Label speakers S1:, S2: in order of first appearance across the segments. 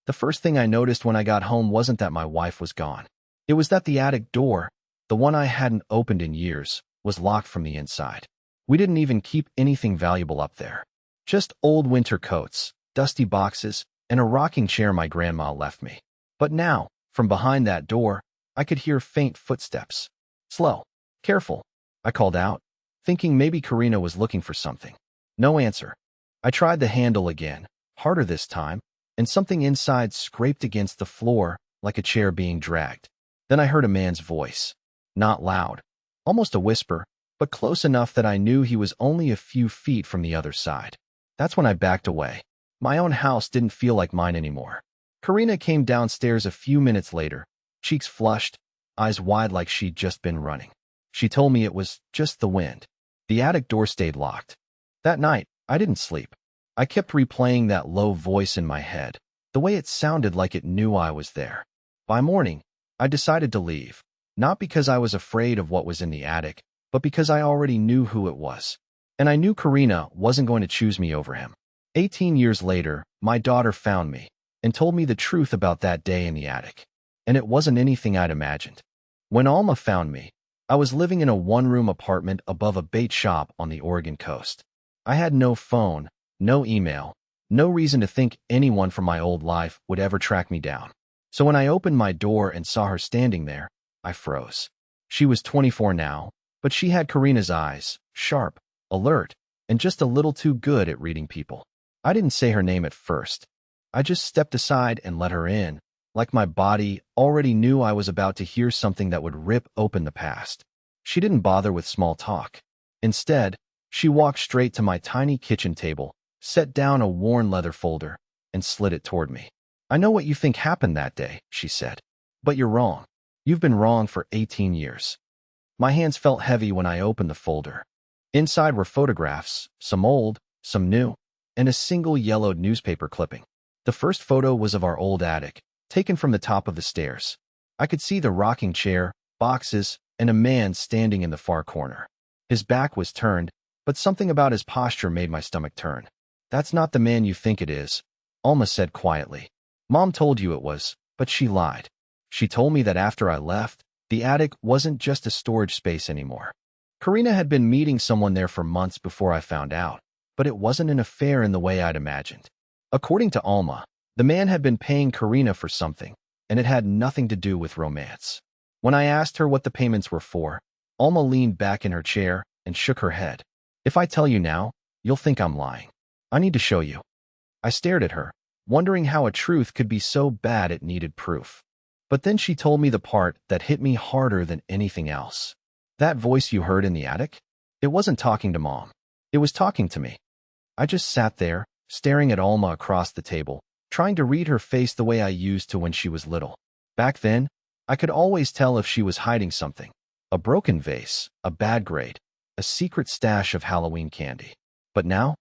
S1: The first thing I noticed when I got home wasn't that my wife was gone. It was that the attic door, the one I hadn't opened in years, was locked from the inside. We didn't even keep anything valuable up there. Just old winter coats, dusty boxes, and a rocking chair my grandma left me. But now, from behind that door, I could hear faint footsteps. Slow. Careful, I called out, thinking maybe Karina was looking for something. No answer. I tried the handle again, harder this time, and something inside scraped against the floor like a chair being dragged. Then I heard a man's voice. Not loud, almost a whisper, but close enough that I knew he was only a few feet from the other side. That's when I backed away. My own house didn't feel like mine anymore. Karina came downstairs a few minutes later, cheeks flushed, eyes wide like she'd just been running. She told me it was just the wind. The attic door stayed locked. That night, I didn't sleep. I kept replaying that low voice in my head, the way it sounded like it knew I was there. By morning, I decided to leave, not because I was afraid of what was in the attic, but because I already knew who it was. And I knew Karina wasn't going to choose me over him. 18 years later, my daughter found me and told me the truth about that day in the attic. And it wasn't anything I'd imagined. When Alma found me, I was living in a one-room apartment above a bait shop on the Oregon coast. I had no phone, no email, no reason to think anyone from my old life would ever track me down. So when I opened my door and saw her standing there, I froze. She was 24 now, but she had Karina's eyes, sharp, alert, and just a little too good at reading people. I didn't say her name at first. I just stepped aside and let her in, like my body already knew I was about to hear something that would rip open the past. She didn't bother with small talk. Instead, she walked straight to my tiny kitchen table, set down a worn leather folder, and slid it toward me. "I know what you think happened that day," she said. "But you're wrong. You've been wrong for 18 years. My hands felt heavy when I opened the folder. Inside were photographs, some old, some new, and a single yellowed newspaper clipping. The first photo was of our old attic, taken from the top of the stairs. I could see the rocking chair, boxes, and a man standing in the far corner. His back was turned, but something about his posture made my stomach turn. "That's not the man you think it is," Alma said quietly. "Mom told you it was, but she lied. She told me that after I left, the attic wasn't just a storage space anymore. Karina had been meeting someone there for months before I found out, but it wasn't an affair in the way I'd imagined. According to Alma, the man had been paying Karina for something, and it had nothing to do with romance. When I asked her what the payments were for, Alma leaned back in her chair and shook her head. "If I tell you now, you'll think I'm lying. I need to show you." I stared at her, wondering how a truth could be so bad it needed proof. But then she told me the part that hit me harder than anything else. "That voice you heard in the attic? It wasn't talking to Mom. It was talking to me." I just sat there, staring at Alma across the table, trying to read her face the way I used to when she was little. Back then, I could always tell if she was hiding something. A broken vase, a bad grade, a secret stash of Halloween candy. But now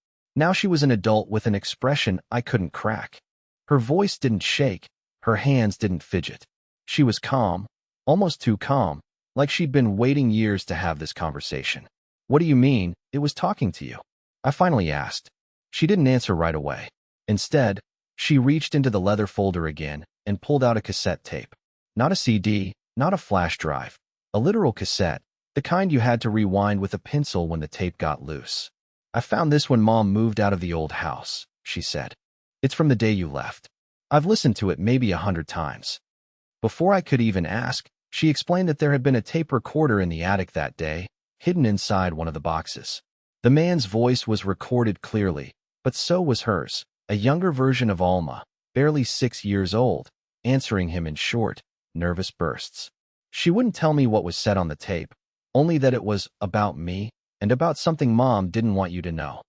S1: she was an adult with an expression I couldn't crack. Her voice didn't shake, her hands didn't fidget. She was calm, almost too calm, like she'd been waiting years to have this conversation. "What do you mean, it was talking to you?" I finally asked. She didn't answer right away. Instead, she reached into the leather folder again and pulled out a cassette tape. Not a CD, not a flash drive. A literal cassette, the kind you had to rewind with a pencil when the tape got loose. "I found this when Mom moved out of the old house," she said. "It's from the day you left. I've listened to it maybe 100 times." Before I could even ask, she explained that there had been a tape recorder in the attic that day, hidden inside one of the boxes. The man's voice was recorded clearly, but so was hers, a younger version of Alma, barely 6 years old, answering him in short, nervous bursts. She wouldn't tell me what was said on the tape, only that it was about me and about something Mom didn't want you to know.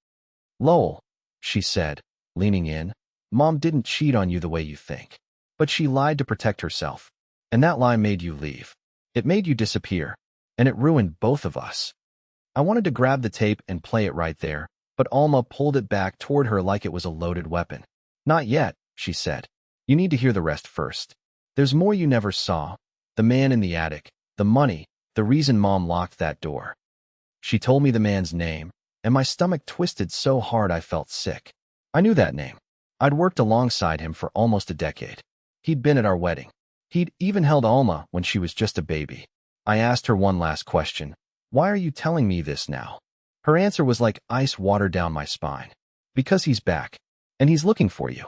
S1: "Lowell," she said, leaning in, "Mom didn't cheat on you the way you think. But she lied to protect herself. And that lie made you leave. It made you disappear. And it ruined both of us." I wanted to grab the tape and play it right there, but Alma pulled it back toward her like it was a loaded weapon. "Not yet," she said. "You need to hear the rest first. There's more you never saw. The man in the attic, the money, the reason Mom locked that door." She told me the man's name, and my stomach twisted so hard I felt sick. I knew that name. I'd worked alongside him for almost a decade. He'd been at our wedding. He'd even held Alma when she was just a baby. I asked her one last question. Why are you telling me this now? Her answer was like ice water down my spine. Because he's back. And he's looking for you.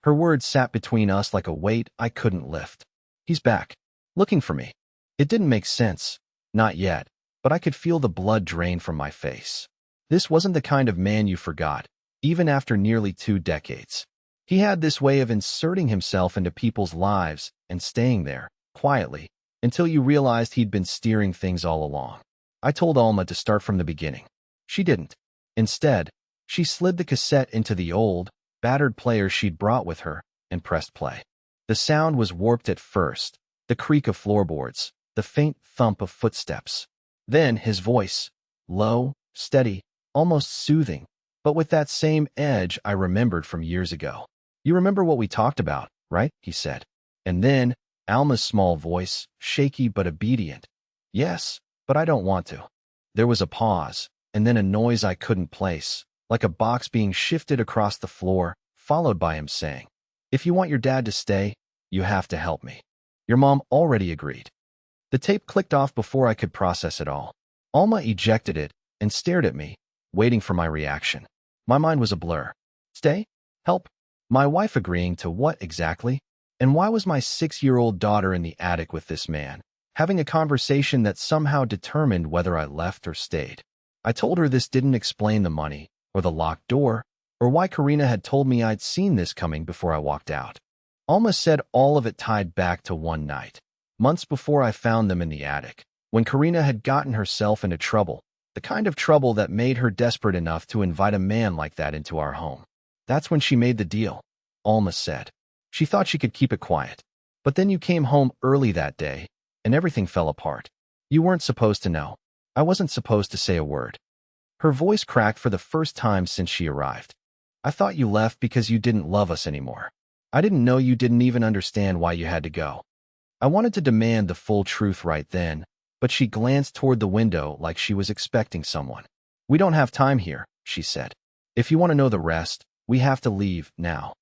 S1: Her words sat between us like a weight I couldn't lift. He's back. Looking for me. It didn't make sense. Not yet. But I could feel the blood drain from my face. This wasn't the kind of man you forgot, even after nearly 2 decades. He had this way of inserting himself into people's lives and staying there, quietly, until you realized he'd been steering things all along. I told Alma to start from the beginning. She didn't. Instead, she slid the cassette into the old, battered player she'd brought with her and pressed play. The sound was warped at first, the creak of floorboards, the faint thump of footsteps. Then his voice, low, steady, almost soothing, but with that same edge I remembered from years ago. You remember what we talked about, right? He said. And then, Alma's small voice, shaky but obedient. Yes, but I don't want to. There was a pause, and then a noise I couldn't place, like a box being shifted across the floor, followed by him saying, if you want your dad to stay, you have to help me. Your mom already agreed. The tape clicked off before I could process it all. Alma ejected it and stared at me, waiting for my reaction. My mind was a blur. Stay? Help? My wife agreeing to what exactly? And why was my 6-year-old daughter in the attic with this man, having a conversation that somehow determined whether I left or stayed? I told her this didn't explain the money, or the locked door, or why Karina had told me I'd seen this coming before I walked out. Alma said all of it tied back to one night, months before I found them in the attic, when Karina had gotten herself into trouble, the kind of trouble that made her desperate enough to invite a man like that into our home. That's when she made the deal, Alma said. She thought she could keep it quiet. But then you came home early that day, and everything fell apart. You weren't supposed to know. I wasn't supposed to say a word. Her voice cracked for the first time since she arrived. I thought you left because you didn't love us anymore. I didn't know you didn't even understand why you had to go. I wanted to demand the full truth right then, but she glanced toward the window like she was expecting someone. We don't have time here, she said. If you want to know the rest, we have to leave now.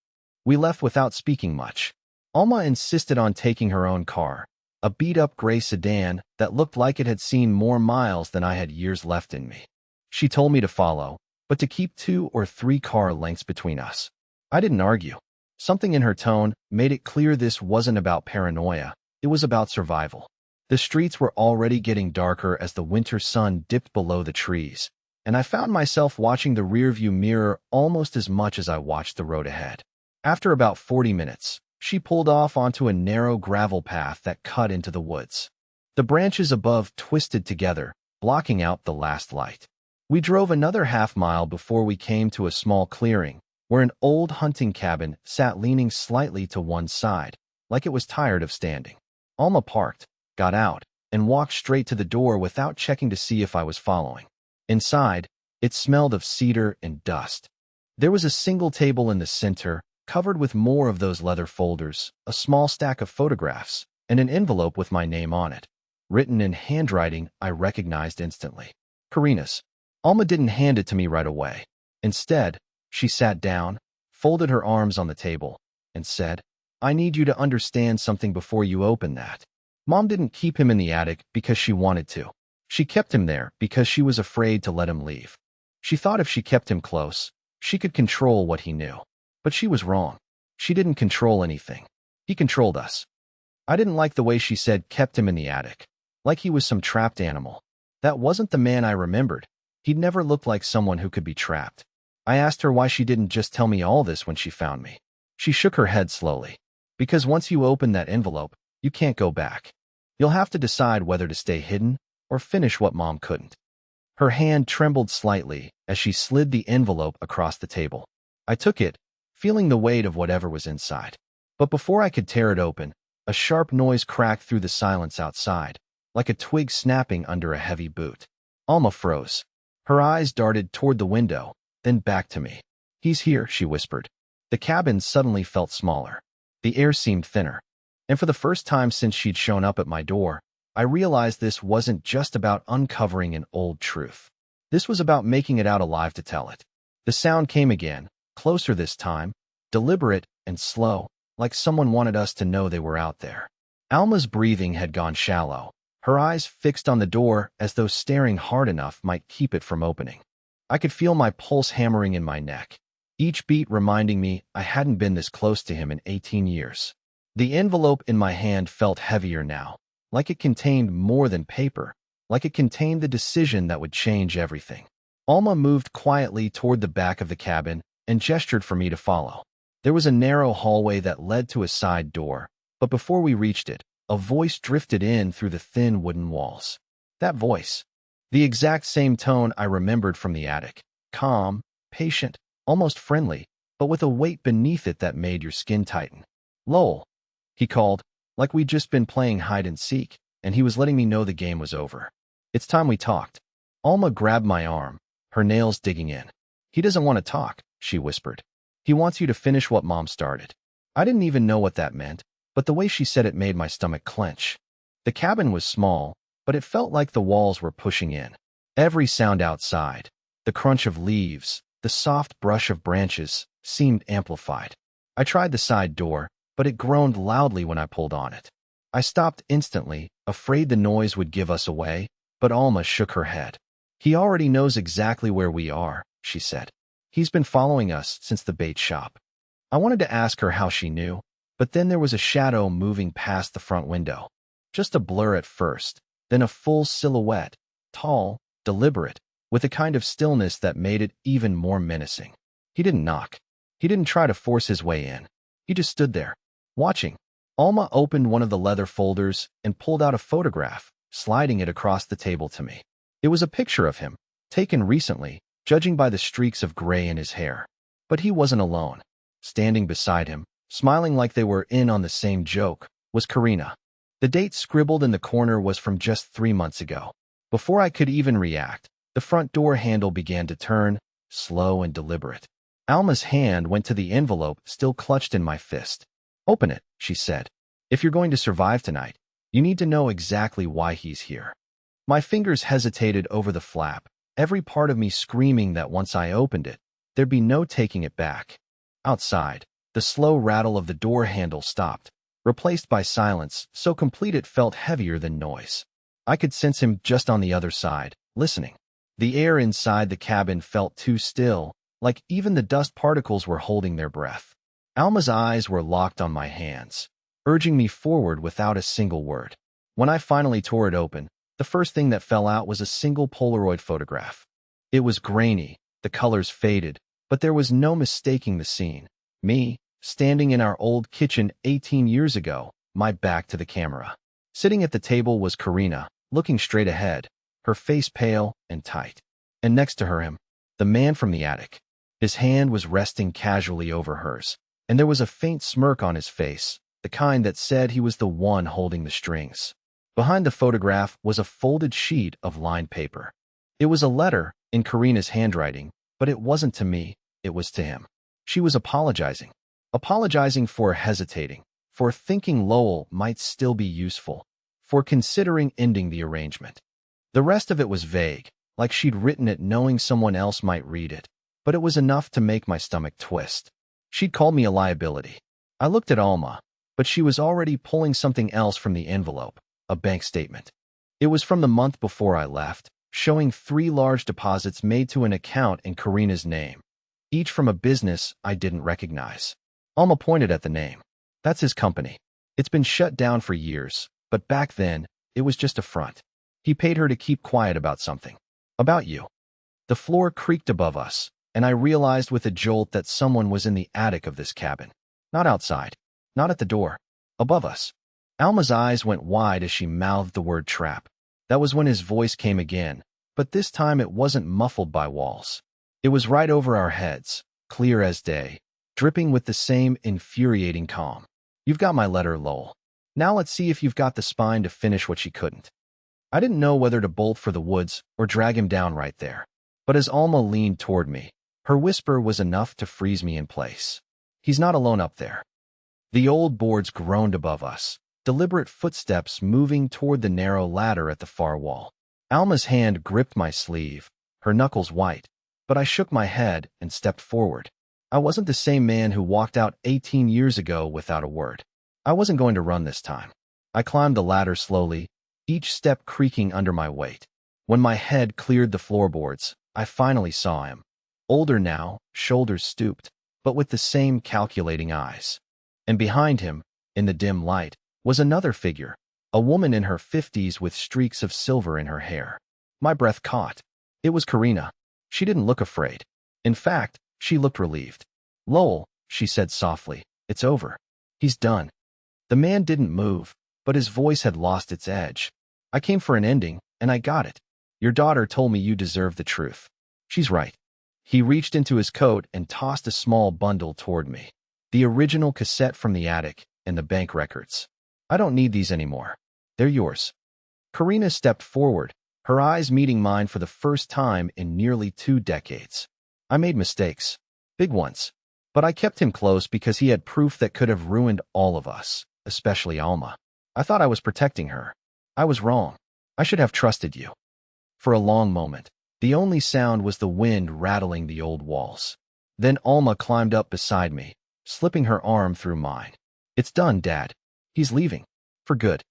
S1: We left without speaking much. Alma insisted on taking her own car, a beat-up gray sedan that looked like it had seen more miles than I had years left in me. She told me to follow, but to keep 2 or 3 car lengths between us. I didn't argue. Something in her tone made it clear this wasn't about paranoia, it was about survival. The streets were already getting darker as the winter sun dipped below the trees, and I found myself watching the rearview mirror almost as much as I watched the road ahead. After about 40 minutes, she pulled off onto a narrow gravel path that cut into the woods. The branches above twisted together, blocking out the last light. We drove another half-mile before we came to a small clearing, where an old hunting cabin sat leaning slightly to one side, like it was tired of standing. Alma parked, got out, and walked straight to the door without checking to see if I was following. Inside, it smelled of cedar and dust. There was a single table in the center, covered with more of those leather folders, a small stack of photographs, and an envelope with my name on it. Written in handwriting I recognized instantly. Karina's. Alma didn't hand it to me right away. Instead, she sat down, folded her arms on the table, and said, I need you to understand something before you open that. Mom didn't keep him in the attic because she wanted to. She kept him there because she was afraid to let him leave. She thought if she kept him close, she could control what he knew. But she was wrong. She didn't control anything. He controlled us. I didn't like the way she said kept him in the attic, like he was some trapped animal. That wasn't the man I remembered. He'd never looked like someone who could be trapped. I asked her why she didn't just tell me all this when she found me. She shook her head slowly. Because once you open that envelope, you can't go back. You'll have to decide whether to stay hidden or finish what Mom couldn't. Her hand trembled slightly as she slid the envelope across the table. I took it, feeling the weight of whatever was inside. But before I could tear it open, a sharp noise cracked through the silence outside, like a twig snapping under a heavy boot. Alma froze. Her eyes darted toward the window, then back to me. He's here, she whispered. The cabin suddenly felt smaller. The air seemed thinner. And for the first time since she'd shown up at my door, I realized this wasn't just about uncovering an old truth. This was about making it out alive to tell it. The sound came again, closer this time, deliberate and slow, like someone wanted us to know they were out there. Alma's breathing had gone shallow, her eyes fixed on the door as though staring hard enough might keep it from opening. I could feel my pulse hammering in my neck, each beat reminding me I hadn't been this close to him in 18 years. The envelope in my hand felt heavier now, like it contained more than paper, like it contained the decision that would change everything. Alma moved quietly toward the back of the cabin and gestured for me to follow. There was a narrow hallway that led to a side door, but before we reached it, a voice drifted in through the thin wooden walls. That voice. The exact same tone I remembered from the attic. Calm, patient, almost friendly, but with a weight beneath it that made your skin tighten. "Lowell," he called, like we'd just been playing hide and seek, and he was letting me know the game was over. "It's time we talked." Alma grabbed my arm, her nails digging in. "He doesn't want to talk," she whispered. "He wants you to finish what Mom started." I didn't even know what that meant, but the way she said it made my stomach clench. The cabin was small, but it felt like the walls were pushing in. Every sound outside, the crunch of leaves, the soft brush of branches, seemed amplified. I tried the side door, but it groaned loudly when I pulled on it. I stopped instantly, afraid the noise would give us away, but Alma shook her head. "He already knows exactly where we are," she said. "He's been following us since the bait shop." I wanted to ask her how she knew, but then there was a shadow moving past the front window. Just a blur at first, then a full silhouette, tall, deliberate, with a kind of stillness that made it even more menacing. He didn't knock. He didn't try to force his way in. He just stood there, watching. Alma opened one of the leather folders and pulled out a photograph, sliding it across the table to me. It was a picture of him, taken recently, judging by the streaks of gray in his hair. But he wasn't alone. Standing beside him, smiling like they were in on the same joke, was Karina. The date scribbled in the corner was from just 3 months ago. Before I could even react, the front door handle began to turn, slow and deliberate. Alma's hand went to the envelope still clutched in my fist. "Open it," she said. "If you're going to survive tonight, you need to know exactly why he's here." My fingers hesitated over the flap, every part of me screaming that once I opened it, there'd be no taking it back. Outside, the slow rattle of the door handle stopped, replaced by silence so complete it felt heavier than noise. I could sense him just on the other side, listening. The air inside the cabin felt too still, like even the dust particles were holding their breath. Alma's eyes were locked on my hands, urging me forward without a single word. When I finally tore it open, the first thing that fell out was a single Polaroid photograph. It was grainy, the colors faded, but there was no mistaking the scene. Me, standing in our old kitchen 18 years ago, my back to the camera. Sitting at the table was Karina, looking straight ahead, her face pale and tight. And next to her him, the man from the attic. His hand was resting casually over hers, and there was a faint smirk on his face, the kind that said he was the one holding the strings. Behind the photograph was a folded sheet of lined paper. It was a letter in Karina's handwriting, but it wasn't to me, it was to him. She was apologizing. Apologizing for hesitating, for thinking Lowell might still be useful, for considering ending the arrangement. The rest of it was vague, like she'd written it knowing someone else might read it, but it was enough to make my stomach twist. She'd called me a liability. I looked at Alma, but she was already pulling something else from the envelope, a bank statement. It was from the month before I left, showing 3 large deposits made to an account in Karina's name, each from a business I didn't recognize. Alma pointed at the name. "That's his company. It's been shut down for years, but back then, it was just a front. He paid her to keep quiet about something. About you." The floor creaked above us, and I realized with a jolt that someone was in the attic of this cabin. Not outside, not at the door, above us. Alma's eyes went wide as she mouthed the word trap. That was when his voice came again, but this time it wasn't muffled by walls. It was right over our heads, clear as day, dripping with the same infuriating calm. "You've got my letter, Lowell. Now let's see if you've got the spine to finish what she couldn't." I didn't know whether to bolt for the woods or drag him down right there. But as Alma leaned toward me, her whisper was enough to freeze me in place. "He's not alone up there." The old boards groaned above us, deliberate footsteps moving toward the narrow ladder at the far wall. Alma's hand gripped my sleeve, her knuckles white, but I shook my head and stepped forward. I wasn't the same man who walked out 18 years ago without a word. I wasn't going to run this time. I climbed the ladder slowly, each step creaking under my weight. When my head cleared the floorboards, I finally saw him. Older now, shoulders stooped, but with the same calculating eyes. And behind him, in the dim light, was another figure, a woman in her 50s with streaks of silver in her hair. My breath caught. It was Karina. She didn't look afraid. In fact, she looked relieved. "Lowell," she said softly, "it's over. He's done." The man didn't move, but his voice had lost its edge. "I came for an ending, and I got it. Your daughter told me you deserve the truth. She's right." He reached into his coat and tossed a small bundle toward me. The original cassette from the attic and the bank records. "I don't need these anymore. They're yours." Karina stepped forward, her eyes meeting mine for the first time in nearly 2 decades. I made mistakes. Big ones. But I kept him close because he had proof that could have ruined all of us, especially Alma. I thought I was protecting her. I was wrong. I should have trusted you. For a long moment, the only sound was the wind rattling the old walls. Then Alma climbed up beside me, slipping her arm through mine. "It's done, Dad. He's leaving. For good."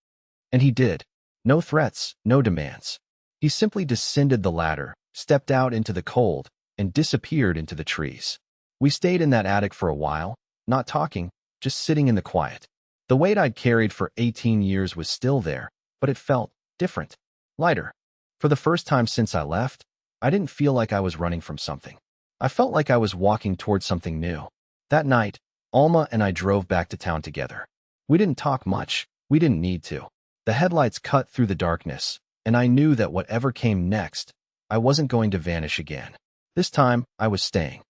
S1: And he did. No threats, no demands. He simply descended the ladder, stepped out into the cold, and disappeared into the trees. We stayed in that attic for a while, not talking, just sitting in the quiet. The weight I'd carried for 18 years was still there, but it felt different, lighter. For the first time since I left, I didn't feel like I was running from something. I felt like I was walking towards something new. That night, Alma and I drove back to town together. We didn't talk much. We didn't need to. The headlights cut through the darkness, and I knew that whatever came next, I wasn't going to vanish again. This time, I was staying.